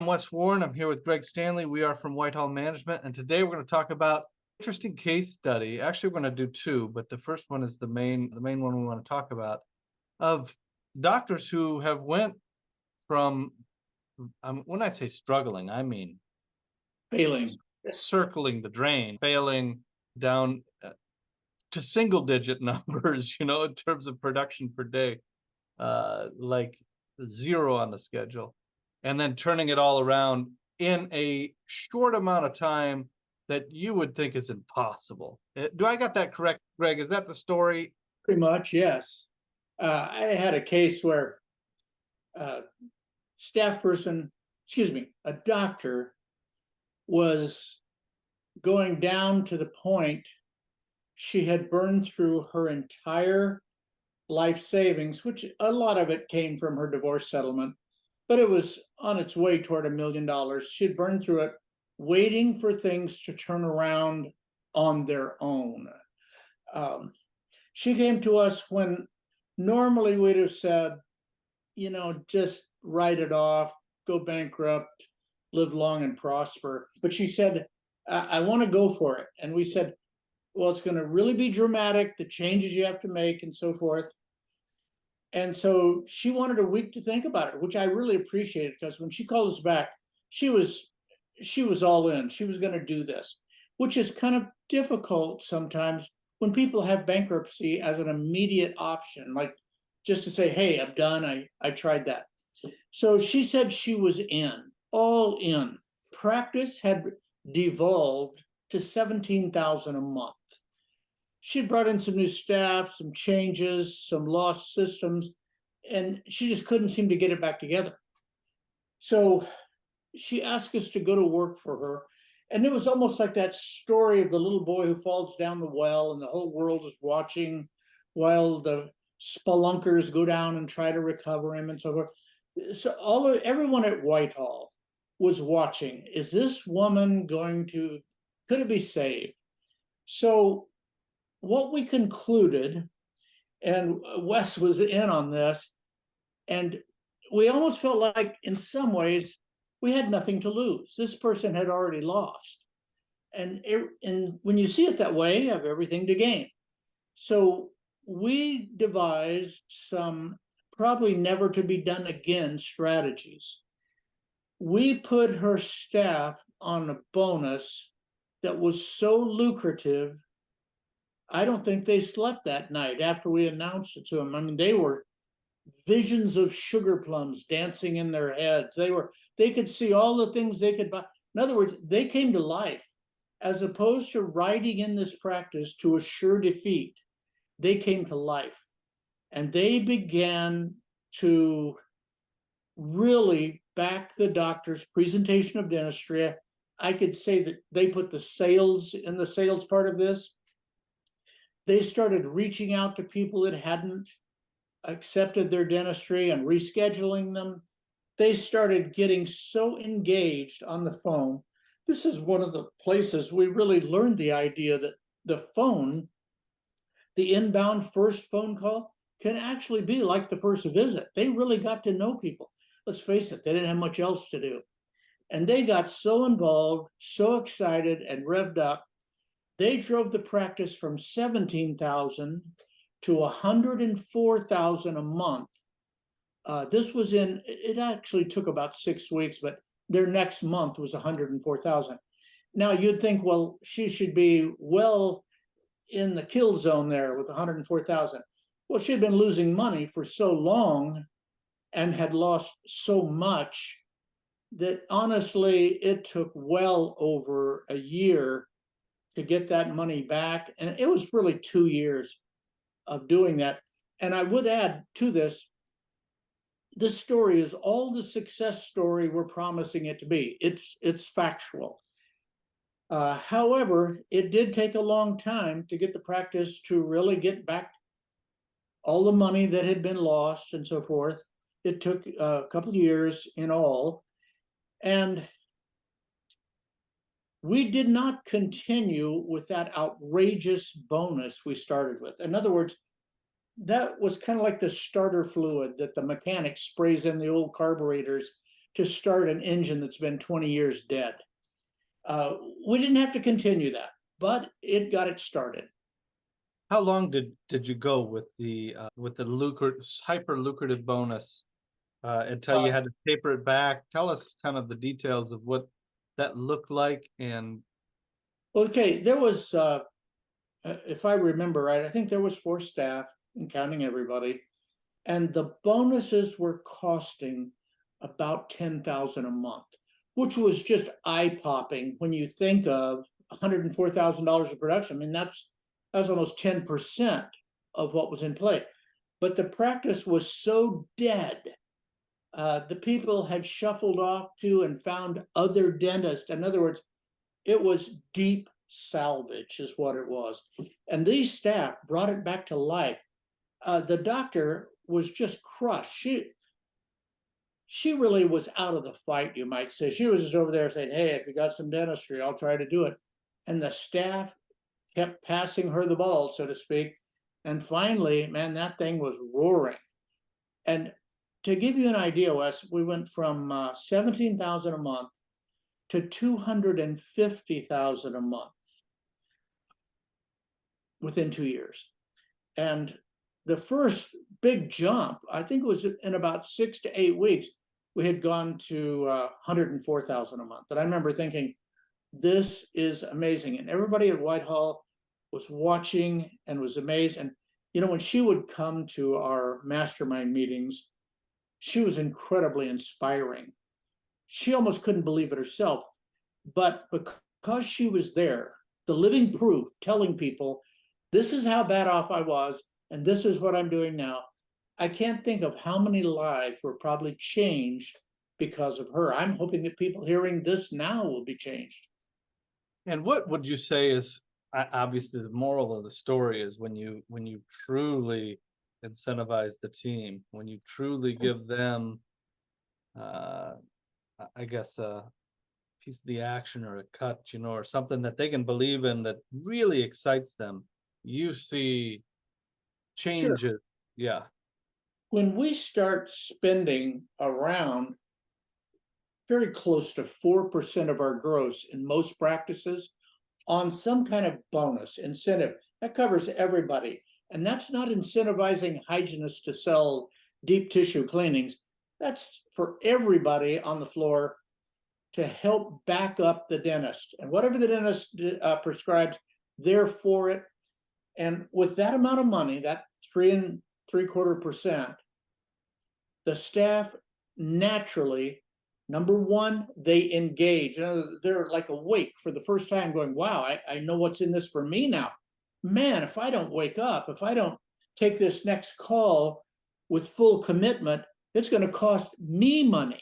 Wes Warren. I'm here with Greg Stanley. We are from Whitehall Management, and today we're going to talk about an interesting case study. Actually, we're going to do two, but the first one is the main one we want to talk about, of doctors who have went from, when I say struggling, I mean Failing. circling the drain, failing down to single digit numbers, in terms of production per day, like zero on the schedule, and then turning it all around in a short amount of time that you would think is impossible. Do I got that correct, Greg? Is that the story? Pretty much, yes. I had a case where a staff person, a doctor, was going down to the point she had burned through her entire life savings, which a lot of it came from her divorce settlement, but it was on its way toward $1 million. She'd burned through it waiting for things to turn around on their own. She came to us when normally we'd have said, just write it off, go bankrupt, live long and prosper. But she said, I want to go for it. And we said, well, it's going to really be dramatic, the changes you have to make and so forth. And so she wanted a week to think about it, which I really appreciated, because when she called us back, she was all in. She was going to do this, which is kind of difficult sometimes when people have bankruptcy as an immediate option, like just to say, hey, I'm done. I tried that. So she said she was all in. Practice had devolved to $17,000 a month. She'd brought in some new staff, some changes, some lost systems, and she just couldn't seem to get it back together. So she asked us to go to work for her. And it was almost like that story of the little boy who falls down the well and the whole world is watching while the spelunkers go down and try to recover him and so forth. So everyone at Whitehall was watching. Is this woman could it be saved? So what we concluded, and Wes was in on this, and we almost felt like in some ways we had nothing to lose. This person had already lost. And when you see it that way, you have everything to gain. So we devised some probably never to be done again strategies. We put her staff on a bonus that was so lucrative, I don't think they slept that night after we announced it to them. I mean, they were visions of sugar plums dancing in their heads. They could see all the things they could buy. In other words, they came to life. As opposed to riding in this practice to a sure defeat, they came to life. And they began to really back the doctor's presentation of dentistry. I could say that they put the sales in the sales part of this. They started reaching out to people that hadn't accepted their dentistry and rescheduling them. They started getting so engaged on the phone. This is one of the places we really learned the idea that the phone, the inbound first phone call, can actually be like the first visit. They really got to know people. Let's face it, they didn't have much else to do. And they got so involved, so excited and revved up. They drove the practice from 17,000 to 104,000 a month. It actually took about 6 weeks, but their next month was 104,000. Now you'd think, well, she should be well in the kill zone there with 104,000. Well, she had been losing money for so long and had lost so much that honestly, it took well over a year to get that money back. And it was really 2 years of doing that. And I would add to this story is all the success story we're promising it to be. It's factual. However, it did take a long time to get the practice to really get back all the money that had been lost and so forth. It took a couple of years in all. And we did not continue with that outrageous bonus we started with. In other words, that was kind of like the starter fluid that the mechanic sprays in the old carburetors to start an engine that's been 20 years dead. We didn't have to continue that, but it got it started. How long did you go with the hyper lucrative bonus until you Uh, had to taper it back? Tell us kind of the details of what that looked like. And okay, there was, if I remember right, I think there was 4 staff, and counting everybody, and the bonuses were costing about 10,000 a month, which was just eye-popping when you think of $104,000 of production. I mean, that was almost 10% of what was in play. But the practice was so dead. The people had shuffled off to and found other dentists. In other words, it was deep salvage is what it was. And these staff brought it back to life. The doctor was just crushed. She really was out of the fight, you might say. She was just over there saying, hey, if you got some dentistry, I'll try to do it. And the staff kept passing her the ball, so to speak. And finally, man, that thing was roaring. And to give you an idea, Wes, we went from 17,000 a month to 250,000 a month within 2 years. And the first big jump, I think it was in about 6 to 8 weeks, we had gone to 104,000 a month. And I remember thinking, this is amazing. And everybody at Whitehall was watching and was amazed. And, you know, when she would come to our mastermind meetings, she was incredibly inspiring. She almost couldn't believe it herself. But because she was there, the living proof, telling people, this is how bad off I was, and this is what I'm doing now. I can't think of how many lives were probably changed because of her. I'm hoping that people hearing this now will be changed. what would you say is obviously the moral of the story is when you truly incentivize the team, when you truly give them I guess a piece of the action or a cut, you know, or something that they can believe in that really excites them, you see Sure. changes. Yeah. When we start spending around very close to 4% of our gross in most practices on some kind of bonus incentive, that covers everybody. And that's not incentivizing hygienists to sell deep tissue cleanings. That's for everybody on the floor to help back up the dentist. And whatever the dentist prescribes, they're for it. And with that amount of money, that 3.75%, the staff naturally, number one, they engage. They're like awake for the first time, going, wow, I know what's in this for me now. Man, if I don't wake up, if I don't take this next call with full commitment, it's going to cost me money.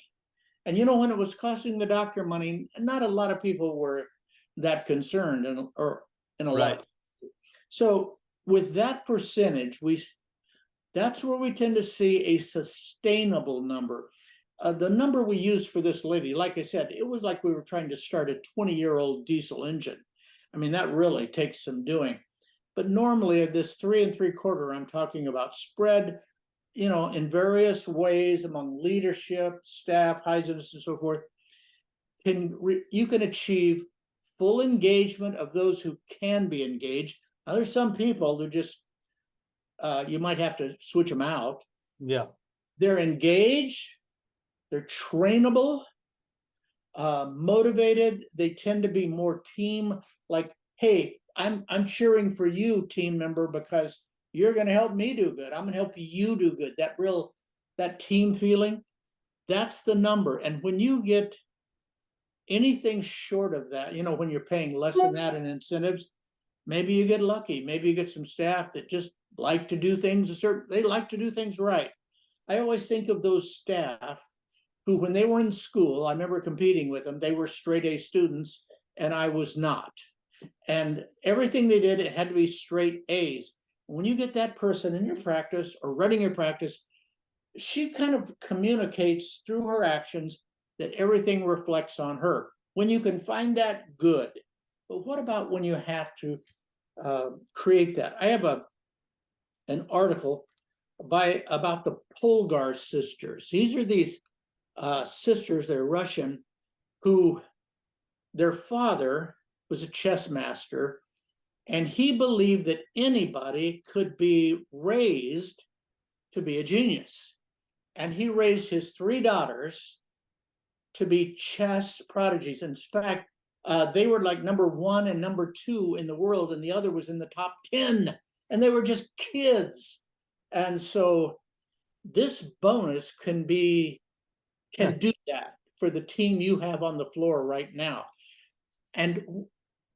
And you know, when it was costing the doctor money, not a lot of people were that concerned, or in a lot Right. of. So with that percentage, that's where we tend to see a sustainable number. The number we used for this lady, like I said, it was like we were trying to start a 20-year-old diesel engine. I mean, that really takes some doing. But normally this 3.75, I'm talking about spread, you know, in various ways among leadership, staff, hygienists, and so forth. You can achieve full engagement of those who can be engaged. Now, there's some people who just you might have to switch them out. Yeah. They're engaged, they're trainable, motivated. They tend to be more team, like, hey, I'm cheering for you, team member, because you're going to help me do good. I'm going to help you do good. That team feeling, that's the number. And when you get anything short of that, you know, when you're paying less than that in incentives, maybe you get lucky. Maybe you get some staff that just like to do things they like to do things right. I always think of those staff who, when they were in school, I remember competing with them, they were straight A students and I was not. And everything they did, it had to be straight A's. When you get that person in your practice or running your practice, she kind of communicates through her actions that everything reflects on her. When you can find that, good. But what about when you have to create that? I have an article about the Polgar sisters. These are these sisters, they're Russian, who their father was a chess master, and he believed that anybody could be raised to be a genius. And he raised his three daughters to be chess prodigies. In fact, they were like number one and number two in the world, and the other was in the top 10. And they were just kids. And so this bonus can do that for the team you have on the floor right now. And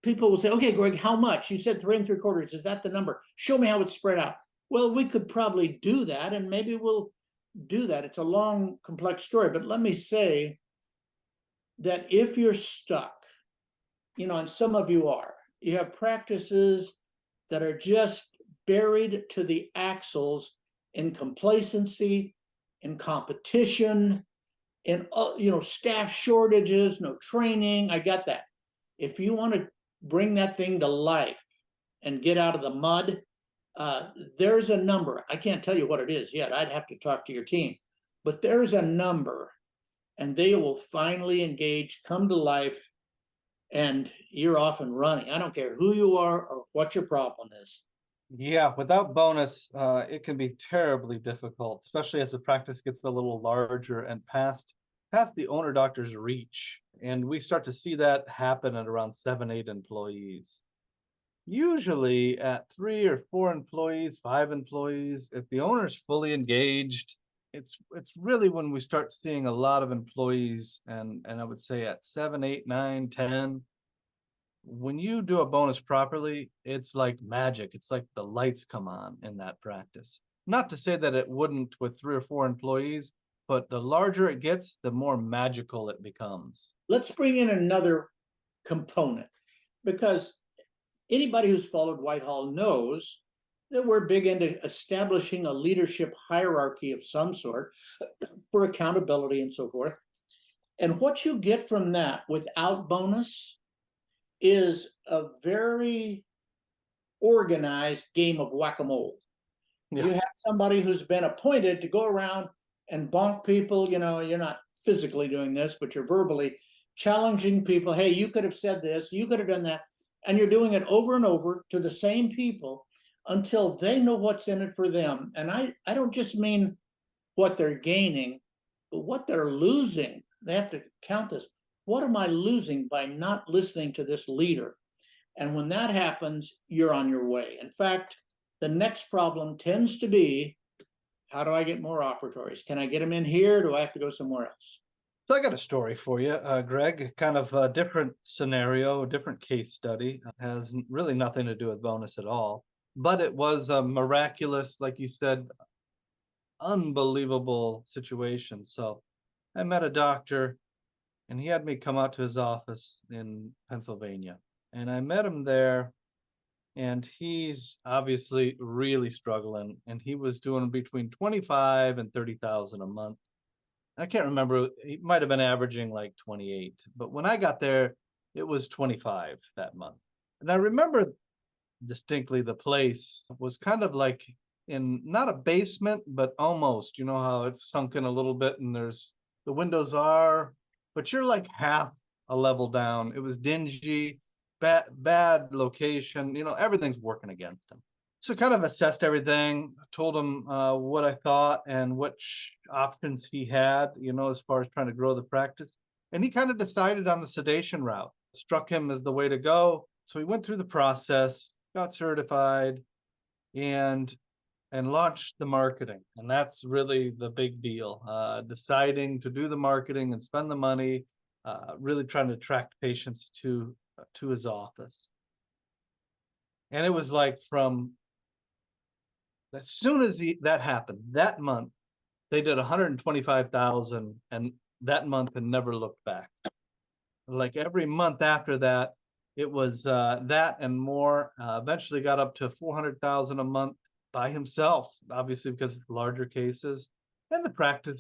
people will say, okay, Greg, how much? You said 3 3/4. Is that the number? Show me how it's spread out. Well, we could probably do that, and maybe we'll do that. It's a long, complex story, but let me say that if you're stuck, and some of you are, you have practices that are just buried to the axles in complacency, in competition, in staff shortages, no training. I got that. If you want to bring that thing to life and get out of the mud, there's a number. I can't tell you what it is yet. I'd have to talk to your team, but there's a number, and they will finally engage, come to life, and you're off and running. I don't care who you are or what your problem is. Yeah, without bonus, it can be terribly difficult, especially as the practice gets a little larger and past the owner doctor's reach. And we start to see that happen at around 7, 8 employees. Usually at 3 or 4 employees, 5 employees, if the owner's fully engaged, it's really when we start seeing a lot of employees, and I would say at 7, 8, 9, 10, when you do a bonus properly, it's like magic. It's like the lights come on in that practice. Not to say that it wouldn't with 3 or 4 employees, but the larger it gets, the more magical it becomes. Let's bring in another component, because anybody who's followed Whitehall knows that we're big into establishing a leadership hierarchy of some sort for accountability and so forth. And what you get from that without bonus is a very organized game of whack-a-mole. Yeah. You have somebody who's been appointed to go around and bonk people. You're not physically doing this, but you're verbally challenging people. Hey, you could have said this, you could have done that. And you're doing it over and over to the same people until they know what's in it for them. And I don't just mean what they're gaining, but what they're losing. They have to count this. What am I losing by not listening to this leader? And when that happens, you're on your way. In fact, the next problem tends to be, how do I get more operatories? Can I get them in here? Do I have to go somewhere else? So I got a story for you, Greg. Kind of a different scenario, different case study. Has really nothing to do with bonus at all. But it was a miraculous, like you said, unbelievable situation. So I met a doctor, and he had me come out to his office in Pennsylvania. And I met him there, and he's obviously really struggling, and he was doing between 25 and 30,000 a month. I can't remember, he might have been averaging like 28, but when I got there, it was 25 that month. And I remember distinctly the place was kind of like in not a basement, but almost, you know how it's sunken a little bit and there's the windows are, but you're like half a level down. It was dingy, bad location, everything's working against him. So kind of assessed everything, told him what I thought and which options he had, as far as trying to grow the practice. And he kind of decided on the sedation route, struck him as the way to go. So he went through the process, got certified, and launched the marketing. And that's really the big deal. Deciding to do the marketing and spend the money, really trying to attract patients to his office. And it was like from as soon as that happened, that month, they did 125,000, and that month and never looked back. Like every month after that, it was that and more. Eventually got up to 400,000 a month by himself, obviously because of larger cases. And the practice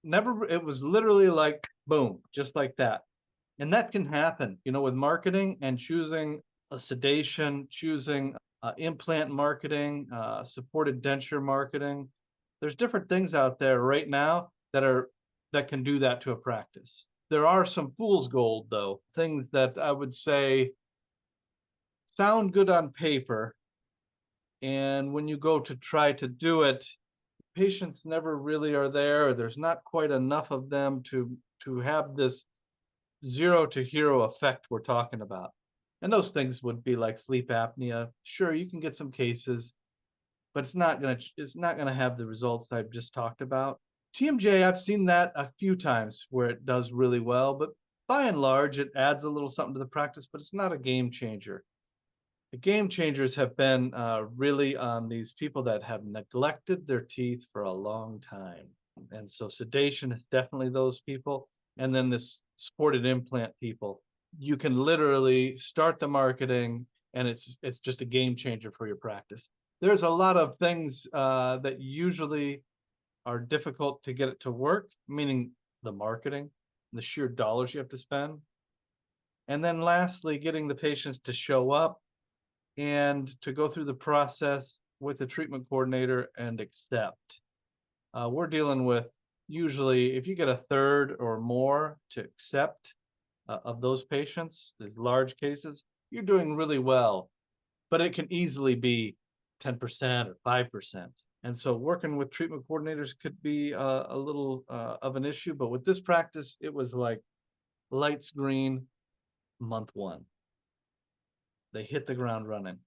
never, it was literally like boom, just like that. And that can happen, with marketing and choosing a sedation, choosing implant marketing, supported denture marketing. There's different things out there right now that are that can do that to a practice. There are some fool's gold, though, things that I would say sound good on paper. And when you go to try to do it, patients never really are there, or there's not quite enough of them to have this zero to hero effect we're talking about. And those things would be like sleep apnea. Sure, you can get some cases, but it's not gonna have the results I've just talked about. TMJ, I've seen that a few times where it does really well, but by and large, it adds a little something to the practice, but it's not a game changer. The game changers have been really on these people that have neglected their teeth for a long time. And so sedation is definitely those people. And then this supported implant people. You can literally start the marketing and it's just a game changer for your practice. There's a lot of things that usually are difficult to get it to work, meaning the marketing, the sheer dollars you have to spend. And then lastly, getting the patients to show up and to go through the process with the treatment coordinator and accept. We're dealing with usually if you get a third or more to accept of those patients, these large cases, you're doing really well. But it can easily be 10% or 5%. And so working with treatment coordinators could be a little of an issue. But with this practice, it was like lights green month one. They hit the ground running.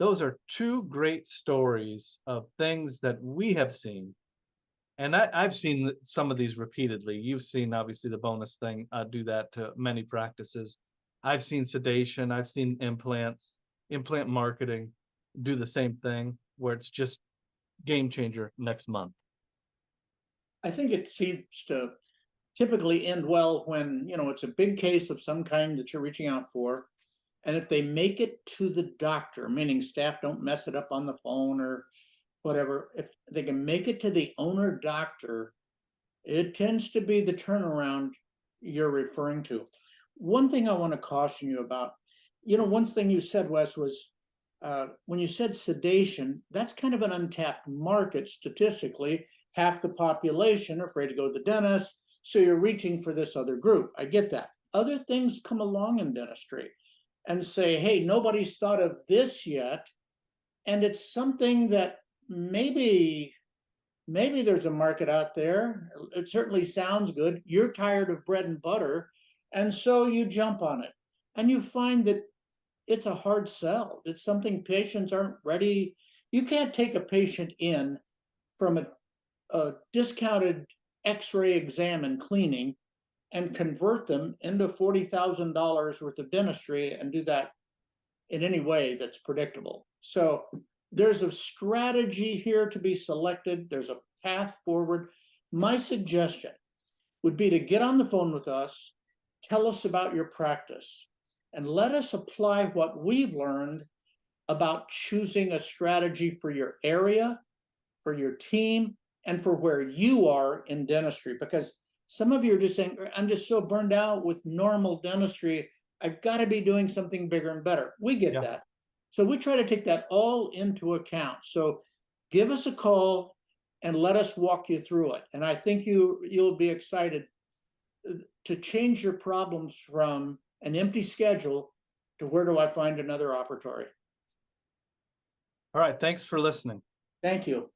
Those are two great stories of things that we have seen. And I've seen some of these repeatedly. You've seen obviously the bonus thing do that to many practices. I've seen sedation. I've seen implant marketing do the same thing where it's just game changer next month. I think it seems to typically end well when, it's a big case of some kind that you're reaching out for. And if they make it to the doctor, meaning staff don't mess it up on the phone or whatever, if they can make it to the owner doctor, it tends to be the turnaround you're referring to. One thing I want to caution you about, one thing you said, Wes, was when you said sedation, that's kind of an untapped market statistically. Half the population are afraid to go to the dentist, so you're reaching for this other group. I get that. Other things come along in dentistry and say, hey, nobody's thought of this yet. And it's something that maybe there's a market out there. It certainly sounds good. You're tired of bread and butter. And so you jump on it. And you find that it's a hard sell. It's something patients aren't ready. You can't take a patient in from a discounted X-ray exam and cleaning and convert them into $40,000 worth of dentistry and do that in any way that's predictable. So there's a strategy here to be selected. There's a path forward. My suggestion would be to get on the phone with us, tell us about your practice, and let us apply what we've learned about choosing a strategy for your area, for your team, and for where you are in dentistry. Because some of you are just saying, I'm just so burned out with normal dentistry. I've got to be doing something bigger and better. We get that. So we try to take that all into account. So give us a call and let us walk you through it. And I think you'll be excited to change your problems from an empty schedule to where do I find another operatory. All right. Thanks for listening. Thank you.